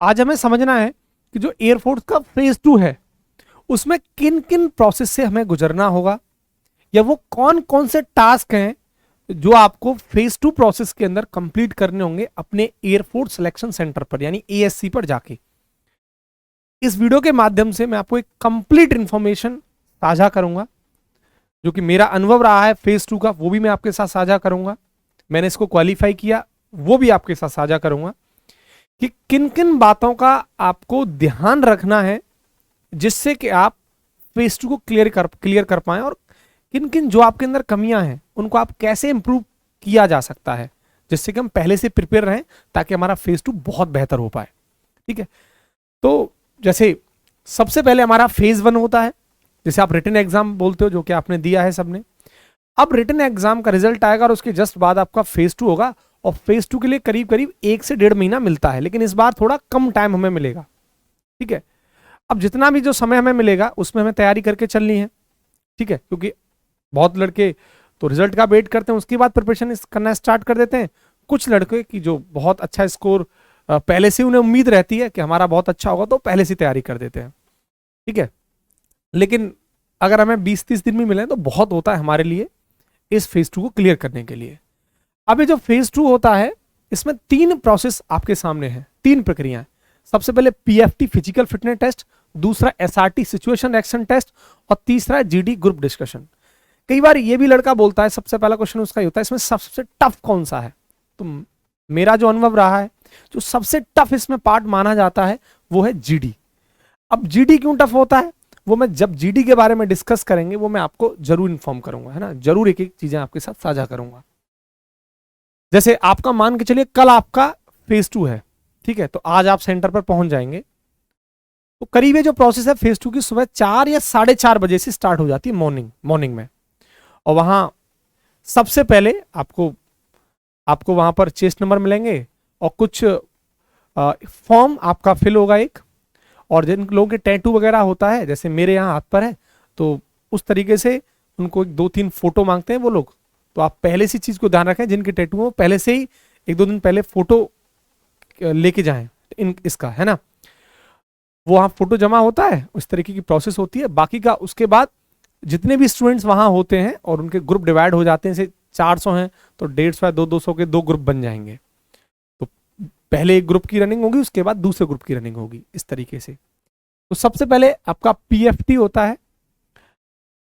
आज हमें समझना है कि जो एयरफोर्स का फेज 2 है उसमें किन किन प्रोसेस से हमें गुजरना होगा, या वो कौन कौन से टास्क हैं जो आपको फेज 2 प्रोसेस के अंदर कंप्लीट करने होंगे अपने एयरफोर्स सिलेक्शन सेंटर पर यानी एएससी पर जाके। इस वीडियो के माध्यम से मैं आपको एक कंप्लीट इंफॉर्मेशन साझा करूंगा, जो कि मेरा अनुभव रहा है फेज 2 का, वो भी मैं आपके साथ साझा करूंगा। मैंने इसको क्वालिफाई किया, वो भी आपके साथ साझा करूंगा कि किन किन बातों का आपको ध्यान रखना है जिससे कि आप फेज 2 को क्लियर कर पाए, और किन किन जो आपके अंदर कमियां हैं उनको आप कैसे इंप्रूव किया जा सकता है जिससे कि हम पहले से प्रिपेयर रहें ताकि हमारा फेज 2 बहुत बेहतर हो पाए। ठीक है, तो जैसे सबसे पहले हमारा फेज 1 होता है, जैसे आप रिटन एग्जाम बोलते हो, जो कि आपने दिया है सबने। अब रिटन एग्जाम का रिजल्ट आएगा और उसके जस्ट बाद आपका फेज 2 होगा, और फेज 2 के लिए करीब करीब 1 से 1.5 महीना मिलता है, लेकिन इस बार थोड़ा कम टाइम हमें मिलेगा। ठीक है, अब जितना भी जो समय हमें मिलेगा उसमें हमें तैयारी करके चलनी है। ठीक है, क्योंकि बहुत लड़के तो रिजल्ट का वेट करते हैं, उसके बाद प्रिपरेशन करना स्टार्ट कर देते हैं। कुछ लड़के की जो बहुत अच्छा स्कोर पहले से उन्हें उम्मीद रहती है कि हमारा बहुत अच्छा होगा, तो पहले से तैयारी कर देते हैं। ठीक है, लेकिन अगर हमें 20-30 दिन में मिले तो बहुत होता है हमारे लिए इस फेज 2 को क्लियर करने के लिए। अब ये जो फेज 2 होता है इसमें 3 प्रोसेस आपके सामने है, 3 प्रक्रियाएं। सबसे पहले पीएफटी फिजिकल फिटनेस टेस्ट, दूसरा एसआरटी सिचुएशन रिएक्शन टेस्ट, और तीसरा जीडी ग्रुप डिस्कशन। कई बार ये भी लड़का बोलता है, सबसे पहला क्वेश्चन उसका ही होता है इसमें सबसे टफ कौन सा है। तो मेरा जो अनुभव रहा है, जो सबसे टफ इसमें पार्ट माना जाता है वो है जीडी। अब जीडी क्यों टफ होता है वो मैं जब जीडी के बारे में डिस्कस करेंगे वो मैं आपको जरूर इन्फॉर्म करूंगा, है ना, जरूर एक एक चीजें आपके साथ साझा करूंगा। जैसे आपका मान के चलिए कल आपका फेज 2 है, ठीक है, तो आज आप सेंटर पर पहुंच जाएंगे, तो करीब ये जो प्रोसेस है फेज 2 की सुबह 4 या 4:30 बजे से स्टार्ट हो जाती है मॉर्निंग में। और वहां सबसे पहले आपको वहां पर चेस्ट नंबर मिलेंगे और कुछ फॉर्म आपका फिल होगा एक, और जिन लोगों के टैटू वगैरह होता है, जैसे मेरे यहाँ हाथ पर है, तो उस तरीके से उनको 2-3 फोटो मांगते हैं वो लोग। तो आप पहले से चीज को ध्यान रखें, जिनके टैटू हो पहले से ही 1-2 दिन पहले फोटो लेके जाएं इसका, है ना। वो वहाँ फोटो जमा होता है, उस तरीके की प्रोसेस होती है। बाकी का उसके बाद जितने भी स्टूडेंट्स वहां होते हैं और उनके ग्रुप डिवाइड हो जाते हैं, जैसे 400 हैं तो 150 या 200 के 2 ग्रुप बन जाएंगे। तो पहले एक ग्रुप की रनिंग होगी, उसके बाद दूसरे ग्रुप की रनिंग होगी, इस तरीके से। तो सबसे पहले आपका पीएफटी होता है।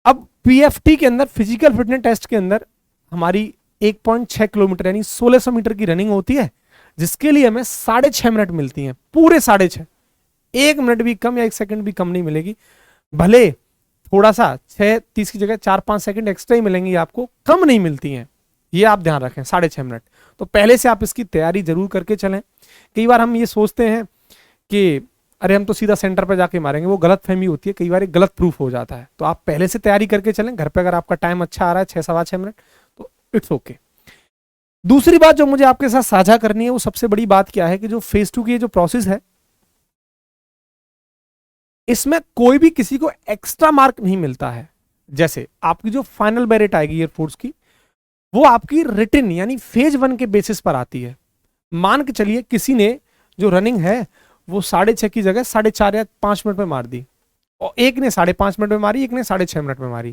अब पीएफटी के अंदर फिजिकल फिटनेस टेस्ट के अंदर हमारी 1.6 किलोमीटर यानी 1600 मीटर की रनिंग होती है, जिसके लिए हमें 6.5 मिनट मिलती हैं, पूरे 6.5। 1 मिनट भी कम या 1 सेकंड भी कम नहीं मिलेगी, भले थोड़ा सा 6:30 की जगह 4-5 सेकंड एक्स्ट्रा ही मिलेंगी, आपको कम नहीं मिलती हैं, ये आप ध्यान रखें। 6.5 मिनट तो पहले से आप इसकी तैयारी जरूर करके चलें। कई बार हम ये सोचते हैं कि अरे हम तो सीधा सेंटर पर जाके मारेंगे, वो गलत फहमी होती है, कई बार गलत प्रूफ हो जाता है। तो आप पहले से तैयारी करके चलें घर पे, अगर आपका टाइम अच्छा आ रहा है 6-6.25 मिनट तो इट्स ओके। दूसरी बात जो मुझे आपके साथ साझा करनी है, वो सबसे बड़ी बात क्या है कि जो फेज 2 की जो प्रोसेस है इसमें कोई भी किसी को एक्स्ट्रा मार्क नहीं मिलता है। जैसे आपकी जो फाइनल मेरिट आएगी एयरफोर्स की, वो आपकी रिटन यानी फेज 1 के बेसिस पर आती है। मान के चलिए किसी ने जो रनिंग है वो 6.5 की जगह 4.5 या 5 मिनट में मार दी, और एक ने 5.5 मिनट में मारी, एक ने 6.5 मिनट में मारी,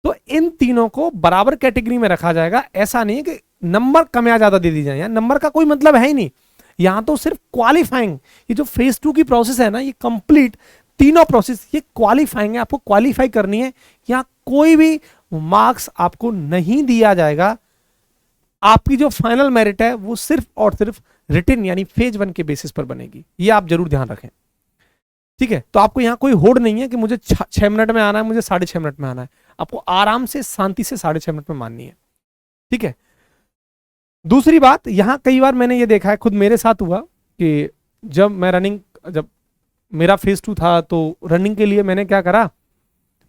तो इन तीनों को बराबर कैटेगरी में रखा जाएगा। ऐसा नहीं है कि नंबर कम या ज्यादा दे दी जाए, नंबर का कोई मतलब है ही नहीं। यहां तो सिर्फ क्वालिफाइंग, ये जो फेज 2 की प्रोसेस है ना, ये कंप्लीट तीनों प्रोसेस ये क्वालिफाइंग है, आपको क्वालिफाई करनी है। यहां कोई भी मार्क्स आपको नहीं दिया जाएगा। आपकी जो फाइनल मेरिट है वो सिर्फ और सिर्फ रिटन यानी फेज 1 के बेसिस पर बनेगी, ये आप जरूर ध्यान रखें। ठीक है, तो आपको यहां कोई होड़ नहीं है कि मुझे 6 मिनट में आना है, मुझे 6.5 मिनट में आना है। आपको आराम से शांति से 6.5 मिनट में माननी है। ठीक है, दूसरी बात, यहां कई बार मैंने ये देखा है, खुद मेरे साथ हुआ कि जब मेरा फेज 2 था तो रनिंग के लिए मैंने क्या करा,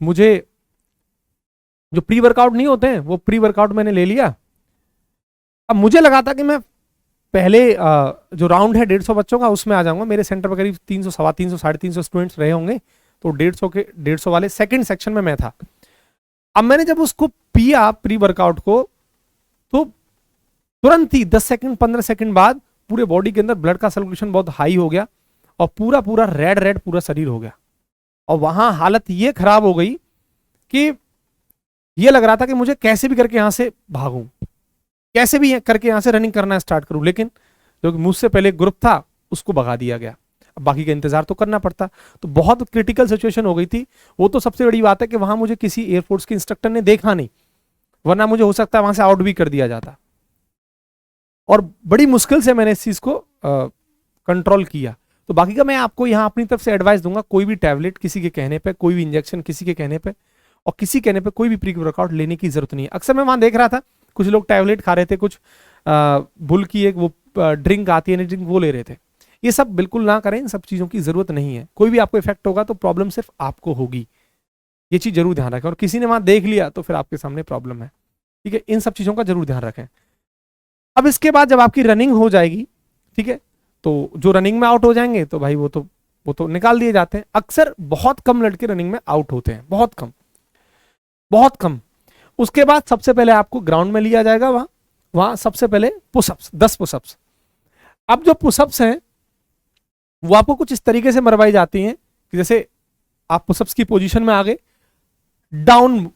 मुझे जो प्री वर्कआउट नहीं होते हैं वो प्री वर्कआउट मैंने ले लिया। अब मुझे लगा था कि मैं पहले जो राउंड है 150 बच्चों का उसमें आ जाऊंगा, मेरे सेंटर पर करीब 300, 350, 350 स्टूडेंट्स रहे होंगे, तो 150 वाले सेकंड सेक्शन में मैं था। अब मैंने जब उसको पिया प्री वर्कआउट को, तो तुरंत ही 10 सेकंड 15 सेकंड बाद पूरे बॉडी के अंदर ब्लड का सर्कुलेशन बहुत हाई हो गया, और पूरा पूरा रेड रेड पूरा शरीर हो गया। और वहां हालत ये खराब हो गई कि ये लग रहा था कि मुझे कैसे भी करके यहां से भागूं, कैसे भी करके यहां से रनिंग करना स्टार्ट करूं, लेकिन जो मुझसे पहले ग्रुप था उसको भगा दिया गया। अब बाकी का इंतजार तो करना पड़ता। तो बहुत क्रिटिकल सिचुएशन हो गई थी। वो तो सबसे बड़ी बात है कि वहां मुझे किसी एयरफोर्स के इंस्ट्रक्टर ने देखा नहीं, वरना मुझे हो सकता है वहां से आउट भी कर दिया जाता। और बड़ी मुश्किल से मैंने इस चीज को कंट्रोल किया। तो बाकी का मैं आपको यहाँ अपनी तरफ से एडवाइस दूंगा, कोई भी टैबलेट किसी के कहने पे, कोई भी इंजेक्शन किसी के कहने पे, और किसी कहने पे कोई भी प्री वर्कआउट लेने की जरूरत नहीं है। अक्सर मैं वहां देख रहा था कुछ लोग टैबलेट खा रहे थे, कुछ बुल की एक वो ड्रिंक आती है ड्रिंक, वो ले रहे थे। ये सब बिल्कुल ना करें, इन सब चीजों की जरूरत नहीं है। कोई भी आपको इफेक्ट होगा तो प्रॉब्लम सिर्फ आपको होगी, ये चीज जरूर ध्यान रखें। और किसी ने वहां देख लिया तो फिर आपके सामने प्रॉब्लम है, ठीक है। इन सब चीजों का जरूर ध्यान रखें। अब इसके बाद जब आपकी रनिंग हो जाएगी, ठीक है, तो जो रनिंग में आउट हो जाएंगे तो भाई वो तो निकाल दिए जाते हैं। अक्सर बहुत कम लड़के रनिंग में आउट होते हैं, बहुत कम, बहुत कम। उसके बाद सबसे पहले आपको ग्राउंड में लिया जाएगा, वहां सबसे पहले पुशअप्स, 10 पुशअप्स। अब जो पुशअप्स हैं वो आपको कुछ इस तरीके से मरवाई जाती हैं कि जैसे आप पुशअप्स की पोजीशन में आ गए, डाउन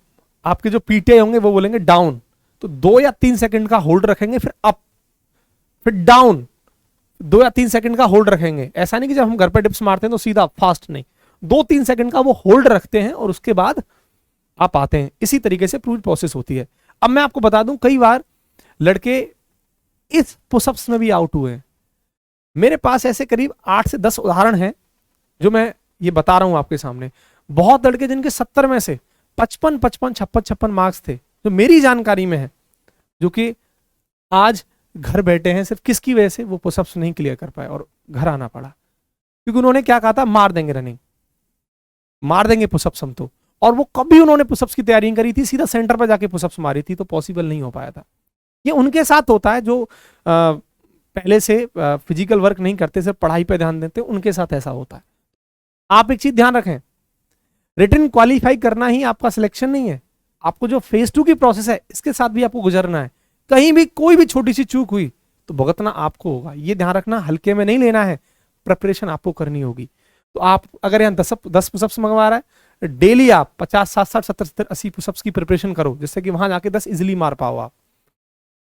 आपके जो पीटे होंगे वो बोलेंगे डाउन, तो 2 या 3 सेकंड का होल्ड रखेंगे, फिर अप, फिर डाउन, 2 या 3 सेकंड का होल्ड रखेंगे। ऐसा नहीं कि जब हम घर पे डिप्स मारते हैं तो सीधा फास्ट, नहीं, 2-3 सेकंड का वो होल्ड रखते हैं और उसके बाद आप आते हैं। इसी तरीके से पूरी प्रोसेस होती है। अब मैं आपको बता दूं, कई बार लड़के इस पुशअप्स में भी आउट हुए हैं। मेरे पास ऐसे करीब 8 से 10 उदाहरण हैं जो मैं ये बता रहा हूं आपके सामने। बहुत लड़के जिनके 70 में से 55, 56 मार्क्स थे, जो मेरी जानकारी में है, जो कि आज घर बैठे हैं सिर्फ किसकी वजह से, वो पुशअप्स नहीं क्लियर कर पाए और घर आना पड़ा। क्योंकि उन्होंने क्या कहा था, मार देंगे रनिंग, मार देंगे पुशअप्स हम तो। और वो कभी उन्होंने पुशअप्स की तैयारी नहीं करी थी, सीधा सेंटर पर जाके पुशअप्स मारी थी, तो पॉसिबल नहीं हो पाया था। ये उनके साथ होता है जो पहले से फिजिकल वर्क नहीं करते, सिर्फ पढ़ाई पे ध्यान देते, उनके साथ ऐसा होता है। आप एक चीज ध्यान रखें, रिटन क्वालिफाई करना ही आपका सिलेक्शन नहीं है। आपको जो फेज 2 की प्रोसेस है इसके साथ भी आपको गुजरना है। कहीं भी कोई भी छोटी सी चूक हुई तो भुगतना आपको होगा, ये ध्यान रखना, हल्के में नहीं लेना है, प्रिपरेशन आपको करनी होगी। तो आप अगर यहाँ 10 पुशअप्स मंगवा रहा है, डेली आप 50, 60, 70, 70, 80 पुशअप्स की प्रिपरेशन करो, जिससे कि वहां जाके 10 इजिली मार पाओ आप।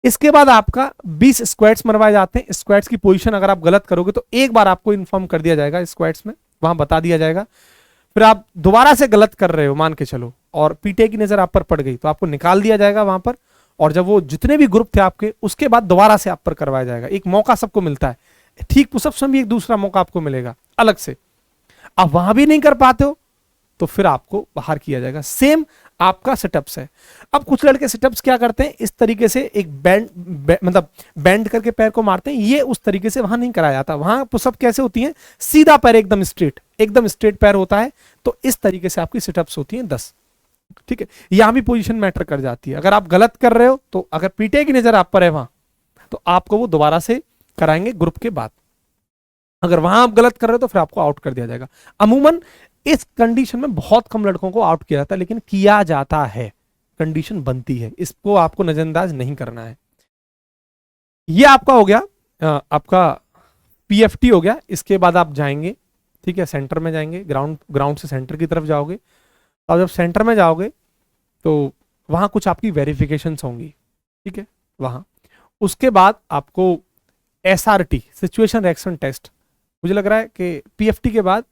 इसके बाद आपका 20 स्क्वाट्स मरवाए जाते हैं। स्क्वाट्स की पोजीशन अगर आप गलत करोगे तो एक बार आपको इन्फॉर्म कर दिया जाएगा, स्क्वाट्स में वहां बता दिया जाएगा। फिर आप दोबारा से गलत कर रहे हो मान के चलो, और पीटे की नजर आप पर पड़ गई, तो आपको निकाल दिया जाएगा वहां पर। और जब वो जितने भी ग्रुप थे आपके, उसके बाद दोबारा से आप पर करवाया जाएगा। एक मौका सबको मिलता है, ठीक पुशअप्स में भी एक दूसरा मौका आपको मिलेगा अलग से। आप वहां भी नहीं कर पाते हो तो फिर आपको बाहर किया जाएगा। सेम आपका सेटअप्स है। अब कुछ लड़के सेटअप्स क्या करते हैं, इस तरीके से एक मतलब बैंड करके पैर को मारते हैं, ये उस तरीके से वहां नहीं कराया जाता। वहां पुशअप कैसे होती है, सीधा पैर एकदम स्ट्रेट पैर होता है। तो इस तरीके से आपकी सेटअप्स होती हैं 10, ठीक है। यहां भी पोजीशन मैटर कर जाती है। अगर आप गलत कर रहे हो तो अगर पीटे की नजर आप पर है वहां, तो आपको वो दोबारा से कराएंगे ग्रुप के बाद। अगर वहां आप गलत कर रहे हो तो फिर आपको आउट कर दिया जाएगा। अमूमन इस कंडीशन में बहुत कम लड़कों को आउट किया जाता है, लेकिन किया जाता है, कंडीशन बनती है, इसको आपको नजरअंदाज नहीं करना है। ये आपका हो गया, आपका पीएफटी हो गया। इसके बाद आप जाएंगे, ठीक है, सेंटर में जाएंगे, ग्राउंड से सेंटर की तरफ जाओगे। अब जब सेंटर में जाओगे तो वहां कुछ आपकी वेरिफिकेशंस होंगी, ठीक है, वहां। उसके बाद आपको एसआरटी, सिचुएशन रिएक्शन टेस्ट, मुझे लग रहा है कि पीएफटी के बाद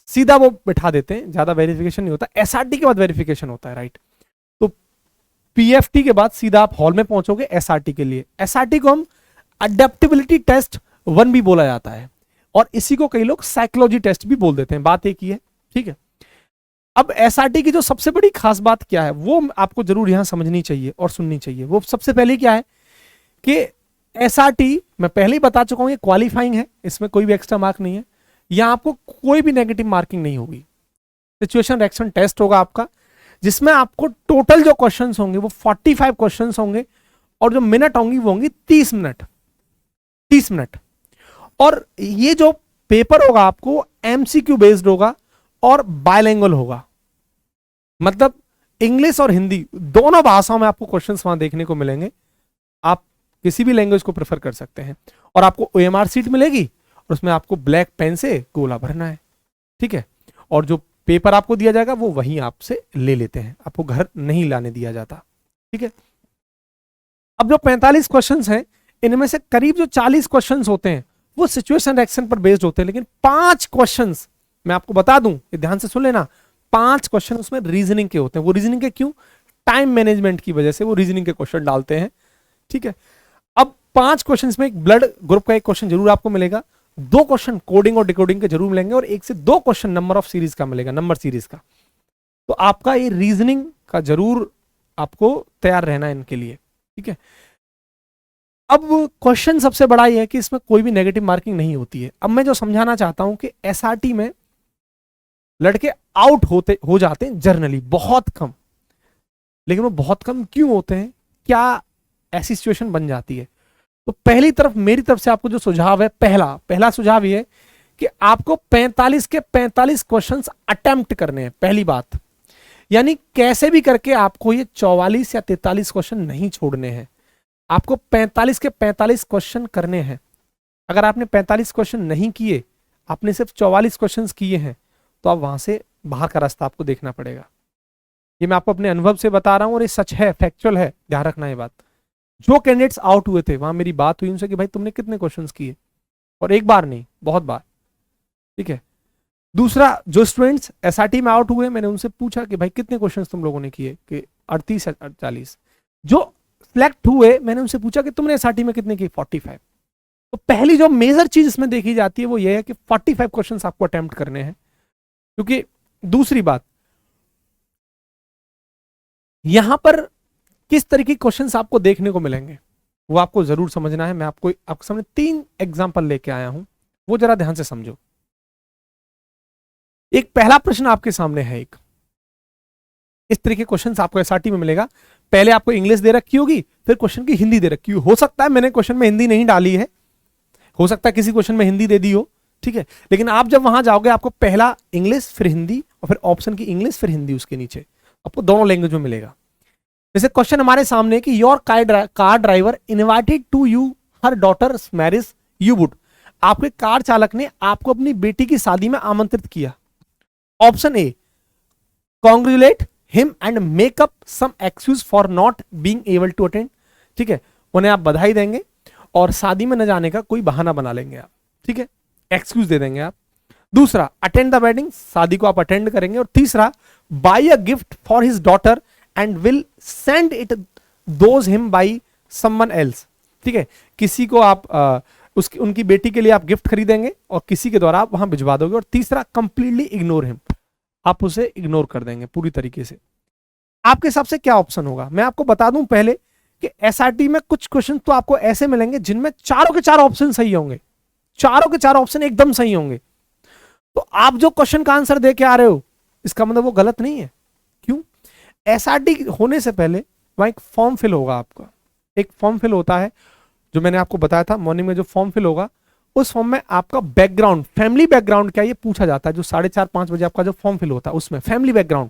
सीधा वो बिठा देते हैं, ज्यादा वेरिफिकेशन नहीं होता। एसआरटी के बाद वेरिफिकेशन होता है, राइट। तो पीएफटी के बाद सीधा आप हॉल में पहुंचोगे एसआरटी के लिए। एसआरटी को हम अडेप्टेबिलिटी टेस्ट 1 भी बोला जाता है, और इसी को कई लोग साइकोलॉजी टेस्ट भी बोल देते हैं, बात एक ही है, ठीक है। अब एसआरटी की जो सबसे बड़ी खास बात क्या है, वो आपको जरूर यहां समझनी चाहिए और सुननी चाहिए। वो सबसे पहले क्या है कि एसआरटी, मैं पहले ही बता चुका हूं, ये क्वालिफाइंग है, इसमें कोई भी एक्स्ट्रा मार्क नहीं है। यहां आपको कोई भी नेगेटिव मार्किंग नहीं होगी। सिचुएशन रिएक्शन टेस्ट होगा आपका, जिसमें आपको टोटल जो क्वेश्चंस होंगे वो 45 क्वेश्चंस होंगे, और जो मिनट होंगी वो होंगी 30 मिनट, 30 मिनट। और ये जो पेपर होगा आपको एमसीक्यू बेस्ड होगा और बायलैंग्वेज होगा, मतलब इंग्लिश और हिंदी दोनों भाषाओं में आपको क्वेश्चंस वहां देखने को मिलेंगे। आप किसी भी लैंग्वेज को प्रेफर कर सकते हैं, और आपको ओएमआर सीट मिलेगी, और उसमें आपको ब्लैक पेन से गोला भरना है, ठीक है। और जो पेपर आपको दिया जाएगा वो वहीं आपसे ले लेते हैं, आपको घर नहीं लाने दिया जाता, ठीक है। अब जो 45 क्वेश्चंस हैं, इनमें से करीब जो 40 क्वेश्चंस होते हैं वो सिचुएशन रिएक्शन पर बेस्ड होते हैं, लेकिन 5 क्वेश्चंस मैं आपको बता दूं, ध्यान से सुन लेना, 5 क्वेश्चन उसमें रीजनिंग के होते हैं। वो रीजनिंग के क्यों? टाइम मैनेजमेंट की वजह से वो रीजनिंग के क्वेश्चन डालते हैं, ठीक है। अब 5 क्वेश्चंस में एक ब्लड ग्रुप का एक क्वेश्चन जरूर आपको मिलेगा, 2 क्वेश्चन कोडिंग और डिकोडिंग के जरूर मिलेंगे, और 1 से 2 क्वेश्चन नंबर ऑफ सीरीज का मिलेगा, नंबर सीरीज का। तो आपका ये रीजनिंग का जरूर आपको तैयार रहना है इनके लिए, ठीक है। अब क्वेश्चन सबसे बड़ा ये है कि इसमें कोई भी नेगेटिव मार्किंग नहीं होती है। अब मैं जो समझाना चाहता हूं कि एसआरटी में लड़के आउट हो जाते हैं जनरली, बहुत कम, लेकिन वो बहुत कम क्यों होते हैं, क्या ऐसी सिचुएशन बन जाती है? तो पहली तरफ मेरी तरफ से आपको जो सुझाव है, पहला सुझाव ये है कि आपको 45 के 45 क्वेश्चंस अटेम्प्ट करने हैं, पहली बात। यानी कैसे भी करके आपको ये 44 या 43 क्वेश्चन नहीं छोड़ने हैं, आपको 45 के 45 क्वेश्चन करने हैं। अगर आपने 45 क्वेश्चन नहीं किए, आपने सिर्फ 44 क्वेश्चन किए हैं, तो आप वहां से बाहर का रास्ता आपको देखना पड़ेगा। ये मैं आपको अपने अनुभव से बता रहा हूं और ये सच है, फैक्चुअल है, ध्यान रखना ये बात। जो कैंडिडेट्स आउट हुए थे वहां मेरी बात हुई उनसे कि भाई तुमने कितने क्वेश्चंस किए, और एक बार नहीं, बहुत बार, ठीक है। दूसरा, जो स्टूडेंट्स एसआरटी में आउट हुए, मैंने उनसे पूछा कि भाई कितने क्वेश्चंस तुम लोगों ने किए, कि 38 या 40। जो सिलेक्ट हुए, मैंने उनसे पूछा कि तुमने एसआरटी में कितने किए, 45। तो पहली जो मेजर चीज इसमें देखी जाती है वो ये है कि 45 क्वेश्चंस आपको अटेम्प्ट करने हैं। क्योंकि दूसरी बात, यहां पर किस तरह के क्वेश्चंस आपको देखने को मिलेंगे वो आपको जरूर समझना है। मैं आपको सामने 3 एग्जांपल लेके आया हूं, वो जरा ध्यान से समझो। एक पहला प्रश्न आपके सामने है, एक इस तरह के क्वेश्चंस आपको एसआरटी में मिलेगा। पहले आपको इंग्लिश दे रखी होगी, फिर क्वेश्चन की हिंदी दे रखी होगी। हो सकता है मैंने क्वेश्चन में हिंदी नहीं डाली है, हो सकता है किसी क्वेश्चन में हिंदी दे दी हो, ठीक है। लेकिन आप जब वहां जाओगे, आपको पहला इंग्लिश फिर हिंदी, और फिर ऑप्शन की इंग्लिश फिर हिंदी, उसके नीचे आपको दोनों लैंग्वेज में मिलेगा। जैसे क्वेश्चन हमारे सामने कि your car driver invited to you her daughter's marriage, you would. आपके कार चालक ने आपको अपनी बेटी की शादी में आमंत्रित किया। Option A, congratulate him and make up some excuse for not being able to attend, ठीक है। उन्हें आप बधाई देंगे और शादी में न जाने का कोई बहाना बना लेंगे आप, ठीक है, एक्सक्यूज दे देंगे आप। दूसरा, अटेंड द वेडिंग, शादी को आप अटेंड करेंगे। और तीसरा, buy a gift for his daughter and will send it those him by someone else, ठीक है। किसी को आप उनकी बेटी के लिए आप गिफ्ट खरीदेंगे और किसी के द्वारा आप वहां भिजवा दोगे। और तीसरा, कंप्लीटली इग्नोर हिम, आप उसे इग्नोर कर देंगे पूरी तरीके से। आपके हिसाब से क्या ऑप्शन होगा? मैं आपको बता दूं पहले कि एसआरटी में कुछ क्वेश्चन तो आपको ऐसे मिलेंगे जिनमें चारों के चारों ऑप्शन सही होंगे, चारों के चारों ऑप्शन एकदम सही होंगे। तो आप जो क्वेश्चन का आंसर दे के आ रहे हो, इसका मतलब वो गलत नहीं है। क्यों? एसआरटी होने से पहले वहां एक फॉर्म फिल होगा आपका, एक फॉर्म फिल होता है जो मैंने आपको बताया था मॉर्निंग में। जो फॉर्म फिल होगा उस फॉर्म में आपका बैकग्राउंड, फैमिली बैकग्राउंड क्या ये पूछा जाता है। जो 4:30-5 बजे आपका जो फॉर्म फिल होता है उसमें फैमिली बैकग्राउंड,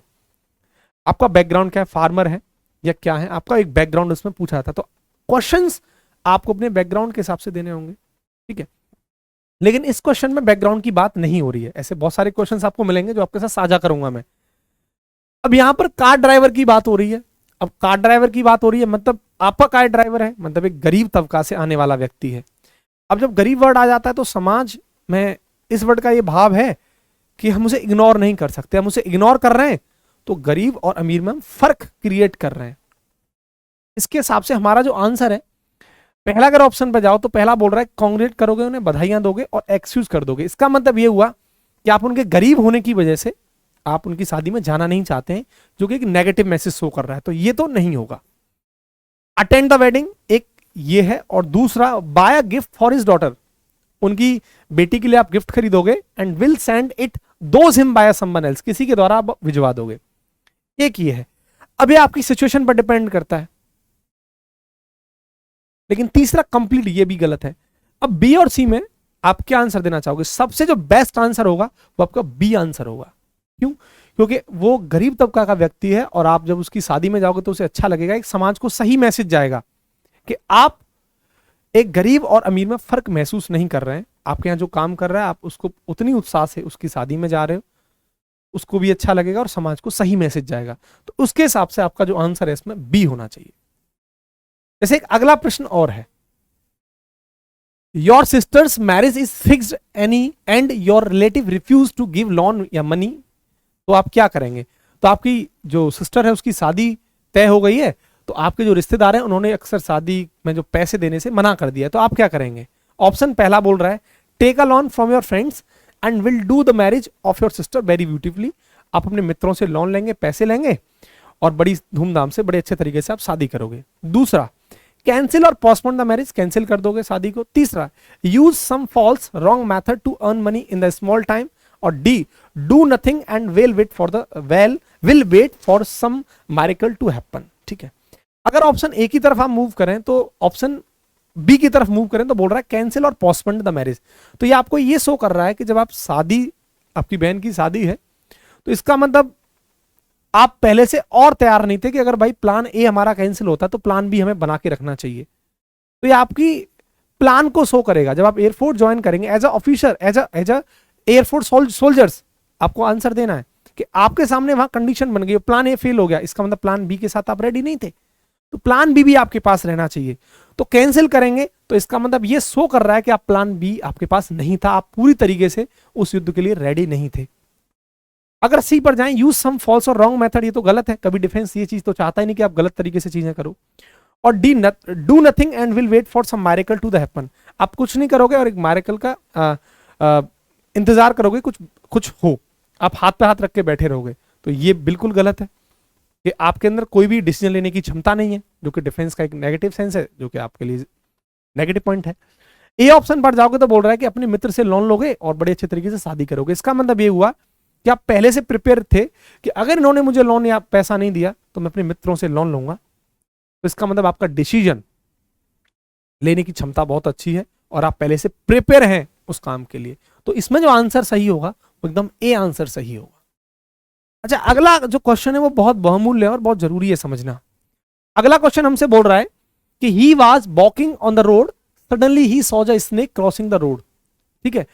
आपका बैकग्राउंड क्या है, फार्मर है या क्या है, आपका एक बैकग्राउंड उसमें पूछा जाता है। तो क्वेश्चंस आपको अपने बैकग्राउंड के हिसाब से देने होंगे, ठीक है। लेकिन इस क्वेश्चन में बैकग्राउंड की बात नहीं हो रही है। ऐसे बहुत सारे क्वेश्चंस आपको मिलेंगे जो आपके साथ साझा करूंगा मैं। अब यहां पर कार ड्राइवर की बात हो रही है। अब कार ड्राइवर की बात हो रही है मतलब आपका कार ड्राइवर है, मतलब एक गरीब तबका से आने वाला व्यक्ति है। अब जब गरीब वर्ड आ जाता है तो समाज में इस वर्ड का ये भाव है कि हम उसे इग्नोर नहीं कर सकते। हम उसे इग्नोर कर रहे हैं तो गरीब और अमीर में हम फर्क क्रिएट कर रहे हैं। इसके हिसाब से हमारा जो आंसर है, पहला अगर ऑप्शन पे जाओ तो पहला बोल रहा है कांग्रेट करोगे, उन्हें बधाइयां दोगे और एक्सक्यूज कर दोगे। इसका मतलब ये हुआ कि आप उनके गरीब होने की वजह से आप उनकी शादी में जाना नहीं चाहते हैं, जो कि एक नेगेटिव मैसेज शो कर रहा है। तो ये तो नहीं होगा। अटेंड द वेडिंग एक ये है, और दूसरा buy a gift for his daughter, उनकी बेटी के लिए आप गिफ्ट खरीदोगे and will send it those him by someone else, किसी के द्वारा आप भिजवा दोगे। एक ये है। अब ये आपकी सिचुएशन पर डिपेंड करता है। लेकिन तीसरा कंप्लीट ये भी गलत है। अब बी और सी में आप क्या आंसर देना चाहोगे? सबसे जो बेस्ट आंसर होगा वो आपका बी आंसर होगा। क्यों? क्योंकि वो गरीब तबका का व्यक्ति है और आप जब उसकी शादी में जाओगे तो उसे अच्छा लगेगा, एक समाज को सही मैसेज जाएगा कि आप एक गरीब और अमीर में फर्क महसूस नहीं कर रहे हैं, आपके यहाँ जो काम कर रहा है आप उसको उतनी उत्साह से उसकी शादी में जा रहे हो, उसको भी अच्छा लगेगा और समाज को सही मैसेज जाएगा। तो उसके हिसाब से आपका जो आंसर है इसमें बी होना चाहिए। जैसे एक अगला प्रश्न और है, your sister's marriage is fixed any and your relative refuse to give loan या मनी, तो आप क्या करेंगे? तो आपकी जो सिस्टर है उसकी शादी तय हो गई है, तो आपके जो रिश्तेदार हैं उन्होंने अक्सर शादी में जो पैसे देने से मना कर दिया है, तो आप क्या करेंगे? ऑप्शन पहला बोल रहा है take a loan from your friends and will do the marriage of your sister very beautifully, आप अपने मित्रों से लोन लेंगे, पैसे लेंगे और बड़ी धूमधाम से बड़े अच्छे तरीके से आप शादी करोगे। दूसरा, कैंसिल और पोस्टपोन द मैरिज, कैंसिल कर दोगे शादी को। तीसरा, use some false wrong method to earn money in the small time. और D, do nothing and will wait for some miracle to happen. ठीक है, अगर ऑप्शन ए की तरफ हम मूव करें तो ऑप्शन बी की तरफ मूव करें तो बोल रहा है कैंसिल और पोस्टपोन द मैरिज। तो ये आपको ये शो कर रहा है कि जब आप शादी, आपकी बहन की शादी है, तो इसका मतलब आप पहले से और तैयार नहीं थे कि अगर भाई प्लान ए हमारा कैंसिल होता तो प्लान बी हमें बना के रखना चाहिए। तो ये आपकी प्लान को शो करेगा। जब आप एयरफोर्स ज्वाइन करेंगे as a officer, as a air force soldiers, आपको आंसर देना है कि आपके सामने वहां कंडीशन बन गई, प्लान ए फेल हो गया, इसका मतलब प्लान बी के साथ आप रेडी नहीं थे, तो प्लान बी भी आपके पास रहना चाहिए। तो कैंसिल करेंगे तो इसका मतलब ये शो कर रहा है कि आप प्लान बी आपके पास नहीं था, आप पूरी तरीके से उस युद्ध के लिए रेडी नहीं थे। अगर सी पर जाएं, यूज सम फॉल्स और रॉन्ग मेथड, ये तो गलत है, कभी डिफेंस ये चीज तो चाहता ही नहीं कि आप गलत तरीके से चीजें करो। और D, do nothing and will wait for some miracle to the happen, आप कुछ नहीं करोगे और एक मैरिकल का इंतजार करोगे कुछ हो, आप हाथ पे हाथ रख के बैठे रहोगे। तो ये बिल्कुल गलत है कि आपके अंदर कोई भी डिसीजन लेने की क्षमता नहीं है, जो कि डिफेंस का एक नेगेटिव सेंस है, जो कि आपके लिए नेगेटिव पॉइंट है। ए ऑप्शन पर जाओगे तो बोल रहा है कि अपने मित्र से लोन लोगे और बड़े अच्छे तरीके से शादी करोगे। इसका मतलब ये हुआ कि आप पहले से प्रिपेयर थे कि अगर इन्होंने मुझे लोन या पैसा नहीं दिया तो मैं अपने मित्रों से लोन लूंगा। तो इसका मतलब आपका डिसीजन लेने की क्षमता बहुत अच्छी है और आप पहले से प्रिपेयर हैं उस काम के लिए। तो इसमें जो आंसर सही होगा वो एकदम ए आंसर सही होगा। अच्छा, अगला जो क्वेश्चन है वो बहुत बहुमूल्य है और बहुत जरूरी है समझना। अगला क्वेश्चन हमसे बोल रहा है कि he was walking on the road, suddenly he saw a snake crossing the road. ठीक है,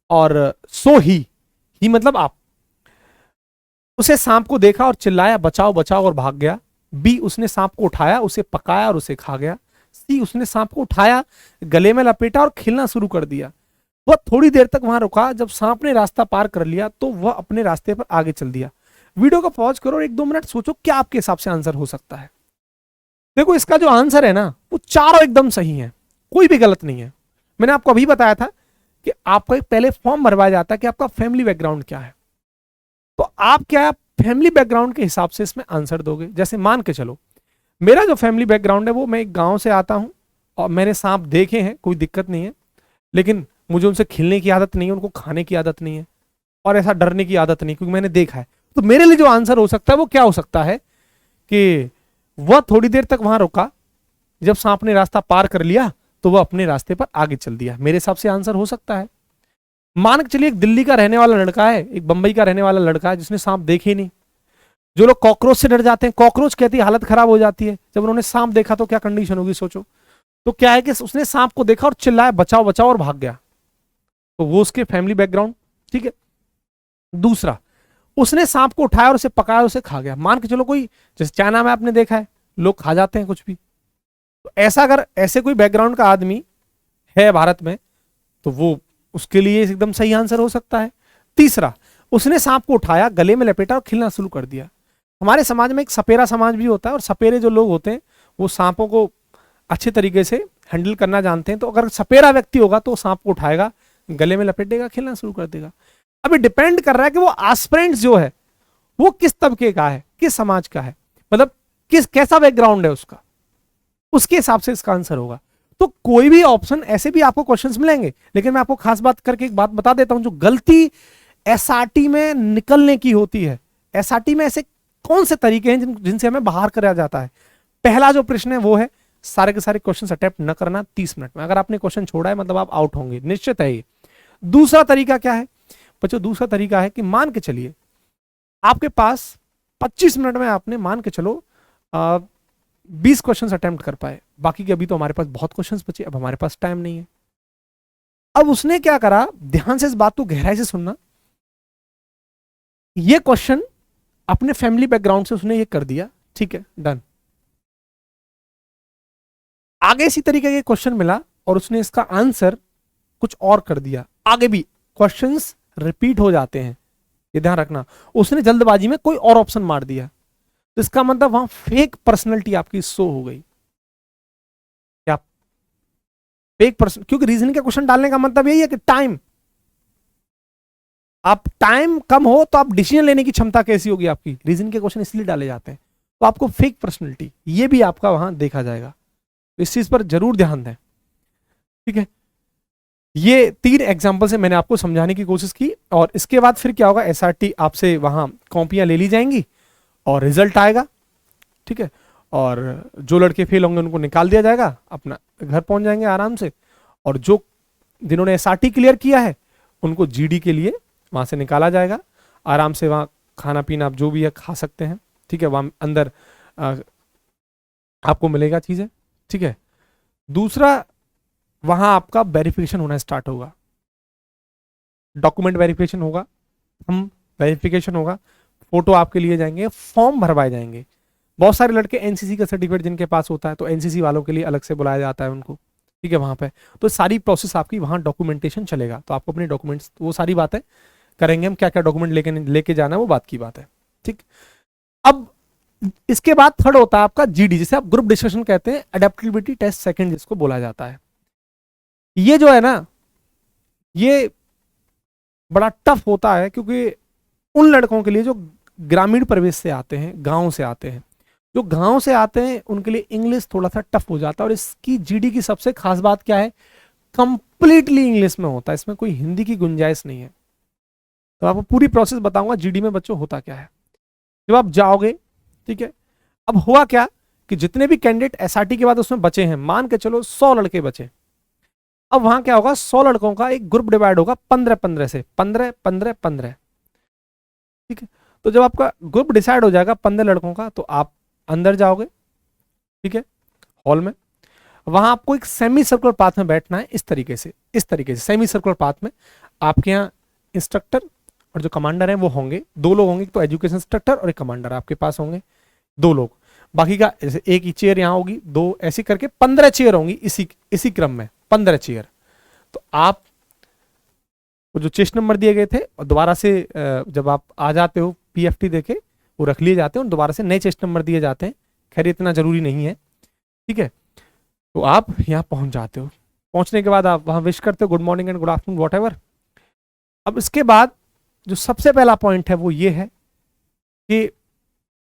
और सो ही मतलब आप, उसे सांप को देखा और चिल्लाया बचाओ बचाओ और भाग गया। बी, उसने सांप को उठाया, उसे पकाया और उसे खा गया। सी, उसने सांप को उठाया, गले में लपेटा और खिलना शुरू कर दिया। वह थोड़ी देर तक वहां रुका, जब सांप ने रास्ता पार कर लिया तो वह अपने रास्ते पर आगे चल दिया। वीडियो को पॉज करो और 1-2 मिनट सोचो क्या आपके हिसाब से आंसर हो सकता है। देखो, इसका जो आंसर है ना वो चारों एकदम सही है, कोई भी गलत नहीं है। मैंने आपको अभी बताया था कि आपको एक पहले फॉर्म भरवाया जाता है कि आपका फैमिली बैकग्राउंड क्या है, तो आप क्या फैमिली बैकग्राउंड के हिसाब से इसमें आंसर दोगे। जैसे मान के चलो मेरा जो फैमिली बैकग्राउंड है वो, मैं एक गांव से आता हूं और मैंने सांप देखे हैं, कोई दिक्कत नहीं है, लेकिन मुझे उनसे खेलने की आदत नहीं है, उनको खाने की आदत नहीं है और ऐसा डरने की आदत नहीं, क्योंकि मैंने देखा है। तो मेरे लिए जो आंसर हो सकता है वो क्या हो सकता है कि वह थोड़ी देर तक वहां रुका, जब सांप ने रास्ता पार कर लिया तो वह अपने रास्ते पर आगे चल दिया। मेरे हिसाब से आंसर हो सकता है। मान के चलिए एक दिल्ली का रहने वाला लड़का है, एक बंबई का रहने वाला लड़का है जिसने सांप देखे नहीं। जो लोग कॉकरोच से डर जाते हैं, कॉकरोच कहती है हालत खराब हो जाती है, जब उन्होंने सांप देखा तो क्या कंडीशन होगी सोचो। तो क्या है कि उसने सांप को देखा और चिल्लाया बचाओ बचाओ और भाग गया, तो वो उसके फैमिली बैकग्राउंड। ठीक है, दूसरा, उसने सांप को उठाया और उसे पकाया और उसे खा गया। मान के चलो कोई, जैसे चाइना में आपने देखा है लोग खा जाते हैं कुछ भी, तो ऐसा अगर ऐसे कोई बैकग्राउंड का आदमी है भारत में तो वो, उसके लिए एकदम सही आंसर हो सकता है। तीसरा, उसने सांप को उठाया, गले में लपेटा और खिलना शुरू कर दिया। हमारे समाज में एक सपेरा समाज भी होता है और सपेरे जो लोग होते हैं वो सांपों को अच्छे तरीके से हैंडल करना जानते हैं। तो अगर सपेरा व्यक्ति होगा तो सांप को उठाएगा, गले में लपेटेगा, खिलना शुरू कर देगा। अभी डिपेंड कर रहा है कि वो एस्पिरेंट्स जो है वो किस तबके का है, किस समाज का है, मतलब कैसा बैकग्राउंड है उसका, उसके हिसाब से इसका आंसर होगा। तो कोई भी ऑप्शन, ऐसे भी आपको क्वेश्चंस मिलेंगे, लेकिन मैं आपको खास बात करके एक बात बता देता हूं, जो गलती एसआरटी में निकलने की होती है। एसआरटी में ऐसे कौन से तरीके हैं जिनसे हमें बाहर कराया जाता है। पहला जो प्रश्न है वो है सारे के सारे क्वेश्चन अटेम्प्ट न करना 30 मिनट में। अगर आपने क्वेश्चन छोड़ा है मतलब आप आउट होंगे, निश्चित है ये। दूसरा तरीका क्या है बच्चों? दूसरा तरीका है कि मान के चलिए आपके पास 25 मिनट में आपने, मान के चलो 20 क्वेश्चन अटेम्प्ट कर पाए, बाकी के अभी तो हमारे पास बहुत क्वेश्चंस बचे, अब हमारे पास टाइम नहीं है। अब उसने क्या करा, ध्यान से इस बात को गहराई से सुनना, ये क्वेश्चन अपने फैमिली बैकग्राउंड से उसने ये कर दिया, ठीक है, डन। आगे इसी तरीके के क्वेश्चन मिला और उसने इसका आंसर कुछ और कर दिया। आगे भी क्वेश्चंस रिपीट हो जाते हैं, ये ध्यान रखना। उसने जल्दबाजी में कोई और ऑप्शन मार दिया, तो इसका मतलब वहां फेक पर्सनैलिटी आपकी शो हो गई। क्या फेक पर्सन, क्योंकि रीजनिंग का क्वेश्चन डालने का मतलब यही है कि टाइम, आप टाइम कम हो तो आप डिसीजन लेने की क्षमता कैसी होगी आपकी, रीजनिंग के क्वेश्चन इसलिए डाले जाते हैं। तो आपको फेक पर्सनैलिटी ये भी आपका वहां देखा जाएगा, इस चीज पर जरूर ध्यान दें, ठीक है। ये 3 एग्जाम्पल से मैंने आपको समझाने की कोशिश की। और इसके बाद फिर क्या होगा, एसआरटी आपसे वहां कॉपियां ले ली जाएंगी और रिजल्ट आएगा, ठीक है। और जो लड़के फेल होंगे उनको निकाल दिया जाएगा, अपना घर पहुंच जाएंगे आराम से। और जो जिन्होंने एसआरटी क्लियर किया है उनको जीडी के लिए वहां से निकाला जाएगा, आराम से वहां खाना पीना आप जो भी है खा सकते हैं, ठीक है। वहां अंदर आपको मिलेगा चीजें, ठीक है। दूसरा, वहां आपका वेरिफिकेशन होना स्टार्ट होगा, डॉक्यूमेंट वेरिफिकेशन होगा, हम वेरिफिकेशन होगा, फोटो आपके लिए जाएंगे, फॉर्म भरवाए जाएंगे। बहुत सारे लड़के एनसीसी का सर्टिफिकेट जिनके पास होता है तो एनसीसी वालों के लिए अलग से बुलाया जाता है उनको, ठीक है, वहां पे। तो सारी प्रोसेस आपकी वहां डॉक्यूमेंटेशन चलेगा, तो आपको अपने डॉक्यूमेंट्स, वो सारी बातें करेंगे हम, क्या क्या डॉक्यूमेंट लेके जाना है वो बात की बात है, ठीक। अब इसके बाद थर्ड होता है आपका जीडी, जिसे आप ग्रुप डिस्कशन कहते हैं, अडेप्टेबिलिटी टेस्ट सेकंड जिसको बोला जाता है। ये जो है ना, ये बड़ा टफ होता है, क्योंकि उन लड़कों के लिए जो ग्रामीण परिवेश से आते हैं, गांव से आते हैं, जो गांव से आते हैं उनके लिए इंग्लिश थोड़ा सा टफ हो जाता है। और इसकी जीडी की सबसे खास बात क्या है, कंप्लीटली इंग्लिश में होता है, इसमें कोई हिंदी की गुंजाइश नहीं है। तो आपको पूरी प्रोसेस बताऊंगा जीडी में बच्चों होता क्या है जब आप जाओगे, ठीक है। अब हुआ क्या कि जितने भी कैंडिडेट एसआरटी के बाद उसमें बचे हैं, मान के चलो 100 लड़के बचे, अब वहां क्या होगा, 100 लड़कों का एक ग्रुप डिवाइड होगा 15-15 से, 15-15-15, ठीक है। तो जब आपका ग्रुप डिसाइड हो जाएगा 15 लड़कों का, तो आप अंदर जाओगे, ठीक है, हॉल में। वहां आपको एक सेमी सर्कुलर पाथ में बैठना है, इस तरीके से सेमी सर्कुलर पाथ में। आपके यहाँ इंस्ट्रक्टर और जो कमांडर है वो होंगे, 2 लोग होंगे, तो एजुकेशन इंस्ट्रक्टर और एक कमांडर आपके पास होंगे, 2 लोग। बाकी का जैसे एक ही चेयर यहाँ होगी, 2 ऐसे करके 15 चेयर होंगी, इसी क्रम में 15 चेयर। तो आप वो जो चेस्ट नंबर दिए गए थे और दोबारा से जब आप आ जाते हो पीएफटी देके, वो रख लिए जाते हैं और दोबारा से नए चेस्ट नंबर दिए जाते हैं। खैर इतना जरूरी नहीं है, ठीक है। तो आप यहाँ पहुंच जाते हो, पहुंचने के बाद आप वहां विश करते हो, good morning and good afternoon whatever. अब इसके बाद जो सबसे पहला पॉइंट है वो ये है कि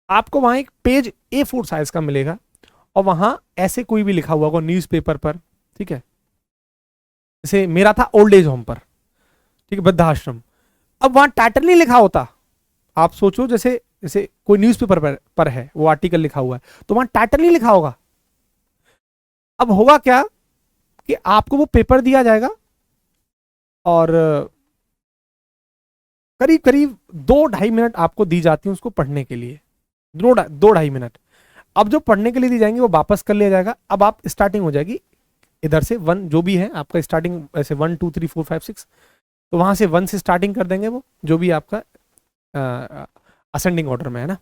आपको वहां एक पेज A4 साइज का मिलेगा और वहां ऐसे कोई भी लिखा हुआ होगा न्यूज़पेपर पर, ठीक है। जैसे मेरा था ओल्ड एज होम पर, ठीक है, वृद्धाश्रम। अब वहां टाइटल नहीं लिखा होता, आप सोचो जैसे जैसे कोई न्यूज़पेपर पर है, वो आर्टिकल लिखा हुआ है, तो वहां टाइटल नहीं लिखा होगा। अब होगा क्या कि आपको वो पेपर दिया जाएगा और करीब करीब 2-2.5 मिनट आपको दी जाती है उसको पढ़ने के लिए, 2-2.5 मिनट। अब जो पढ़ने के लिए दी जाएंगे वो वापस कर लिया जाएगा। अब आप स्टार्टिंग हो जाएगी इधर से 1, जो भी है आपका स्टार्टिंग, ऐसे 1 2 3 4 5 6, तो वहां से 1 से स्टार्टिंग कर देंगे, वो जो भी आपका असेंडिंग ऑर्डर में है ना।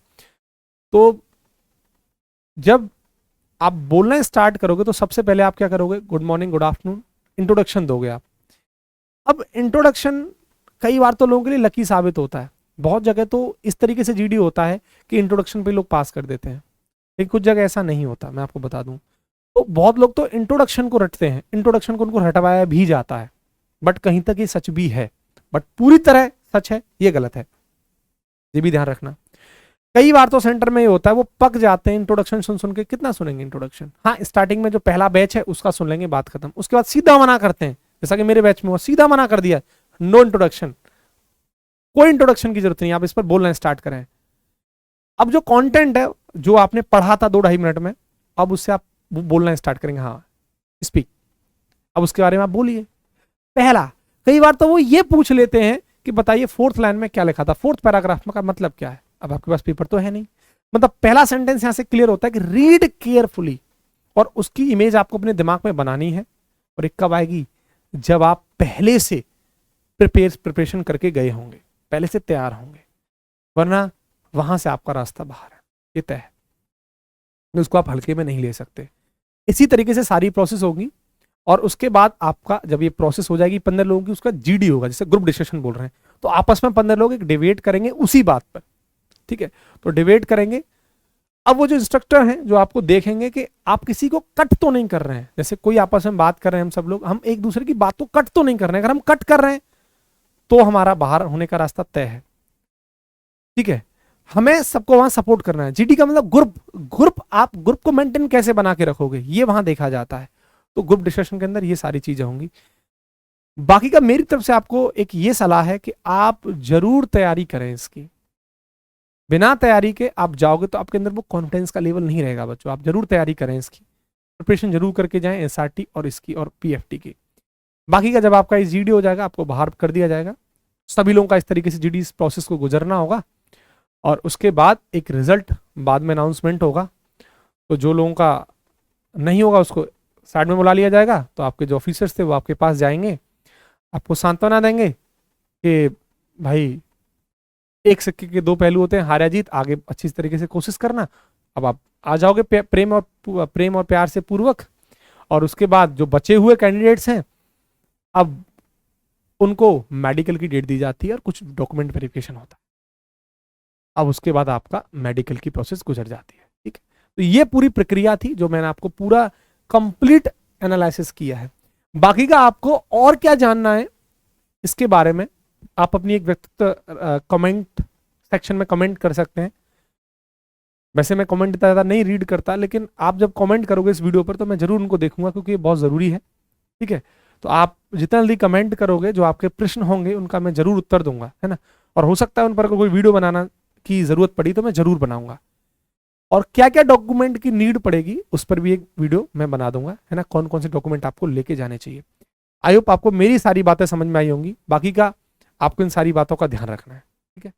तो जब आप बोलना स्टार्ट करोगे तो सबसे पहले आप क्या करोगे, good morning, good afternoon, introduction दोगे आप। अब इंट्रोडक्शन कई बार तो लोगों के लिए लकी साबित होता है, बहुत जगह तो इस तरीके से जीडी होता है कि इंट्रोडक्शन पे लोग पास कर देते हैं, लेकिन कुछ जगह ऐसा नहीं होता, मैं आपको बता दूं। तो बहुत लोग तो इंट्रोडक्शन को रटते हैं, इंट्रोडक्शन को उनको हटवाया भी जाता है, बट कहीं तक ये सच भी है, बट पूरी तरह सच है ये गलत है, ये भी ध्यान रखना। कई बार तो सेंटर में ये होता है, वो पक जाते हैं इंट्रोडक्शन सुन सुन के, कितना सुनेंगे इंट्रोडक्शन। हाँ, स्टार्टिंग में जो पहला बैच है उसका सुन लेंगे, बात खत्म। उसके बाद सीधा मना करते हैं, जैसा कि मेरे बैच में हुआ, सीधा मना कर दिया, नो इंट्रोडक्शन, कोई इंट्रोडक्शन की जरूरत नहीं, आप इस पर बोलना स्टार्ट करें। अब जो कंटेंट है जो आपने पढ़ा था 2-2.5 मिनट में, अब उससे आप बोलना स्टार्ट करेंगे, हाँ स्पीक, अब उसके बारे में आप बोलिए। पहला, कई बार तो वो ये पूछ लेते हैं कि बताइए 4th लाइन में क्या लिखा था, 4th पैराग्राफ का मतलब क्या है। अब आपके पास पेपर तो है नहीं, मतलब पहला सेंटेंस यहां से क्लियर होता है कि रीड केयरफुली, और उसकी इमेज आपको अपने दिमाग में बनानी है। और एक कब आएगी, जब आप पहले से प्रिपरेशन करके गए होंगे, पहले से तैयार होंगे, वरना वहां से आपका रास्ता बाहर है, ये तय है, उसको आप हल्के में नहीं ले सकते। इसी तरीके से सारी प्रोसेस होगी और उसके बाद आपका जब ये प्रोसेस हो जाएगी 15 लोगों की, उसका जीडी होगा, जैसे ग्रुप डिस्कशन बोल रहे हैं, तो आपस में 15 लोग एक डिबेट करेंगे उसी बात पर, ठीक है, तो डिबेट करेंगे। अब वो जो इंस्ट्रक्टर हैं जो आपको देखेंगे कि आप किसी को कट तो नहीं कर रहे हैं, जैसे कोई आपस में बात कर रहे हैं, हम सब लोग हम एक दूसरे की बात को कट तो नहीं कर रहे हैं, अगर हम कट कर रहे हैं तो हमारा बाहर होने का रास्ता तय है, ठीक है। हमें सबको वहां सपोर्ट करना है। जीडी का मतलब ग्रुप आप ग्रुप को मेंटेन कैसे बना के रखोगे ये वहां देखा जाता है, तो ग्रुप डिस्कशन के अंदर ये सारी चीजें होंगी। बाकी का मेरी तरफ से आपको एक ये सलाह है कि आप जरूर तैयारी करें इसकी, बिना तैयारी के आप जाओगे तो आपके अंदर वो कॉन्फिडेंस का लेवल नहीं रहेगा बच्चों। आप जरूर तैयारी करें इसकी, प्रिपरेशन जरूर करके जाएं एसआरटी और इसकी और पीएफटी की। बाकी का जब आपका इस जीडी हो जाएगा आपको बाहर कर दिया जाएगा, सभी लोगों का इस तरीके से जीडी इस प्रोसेस को गुजरना होगा और उसके बाद एक रिजल्ट बाद में अनाउंसमेंट होगा। तो जो लोगों का नहीं होगा उसको साइड में बुला लिया जाएगा, तो आपके जो ऑफिसर्स थे वो आपके पास जाएंगे, आपको सांत्वना देंगे कि भाई एक सिक्के के दो पहलू होते हैं, हार या जीत, आगे अच्छी तरीके से कोशिश करना। अब आप आ जाओगे प्रेम और प्यार से पूर्वक, और उसके बाद जो बचे हुए कैंडिडेट्स हैं अब उनको मेडिकल की डेट दी जाती है और कुछ डॉक्यूमेंट वेरिफिकेशन होता है, अब उसके बाद आपका मेडिकल की प्रोसेस गुजर जाती है, ठीक है। तो ये पूरी प्रक्रिया थी जो मैंने आपको पूरा कंप्लीट एनालिसिस किया है। बाकी का आपको और क्या जानना है इसके बारे में आप अपनी एक व्यक्तिगत कमेंट सेक्शन में कमेंट कर सकते हैं। वैसे मैं कमेंट इतना ज़्यादा नहीं रीड करता, लेकिन आप जब कमेंट करोगे इस वीडियो पर तो मैं जरूर उनको देखूंगा क्योंकि ये बहुत ज़रूरी है, ठीक है। तो आप जितना जल्दी कमेंट करोगे जो आपके प्रश्न होंगे उनका मैं जरूर उत्तर दूंगा, है ना। और हो सकता है उन पर कोई वीडियो बनाना की जरूरत पड़ी तो मैं जरूर बनाऊंगा, और क्या क्या डॉक्यूमेंट की नीड पड़ेगी उस पर भी एक वीडियो मैं बना दूंगा, है ना। कौन कौन से डॉक्यूमेंट आपको लेके जाने चाहिए। आई होप आपको मेरी सारी बातें समझ में आई होंगी। बाकी का आपको इन सारी बातों का ध्यान रखना है, ठीक है।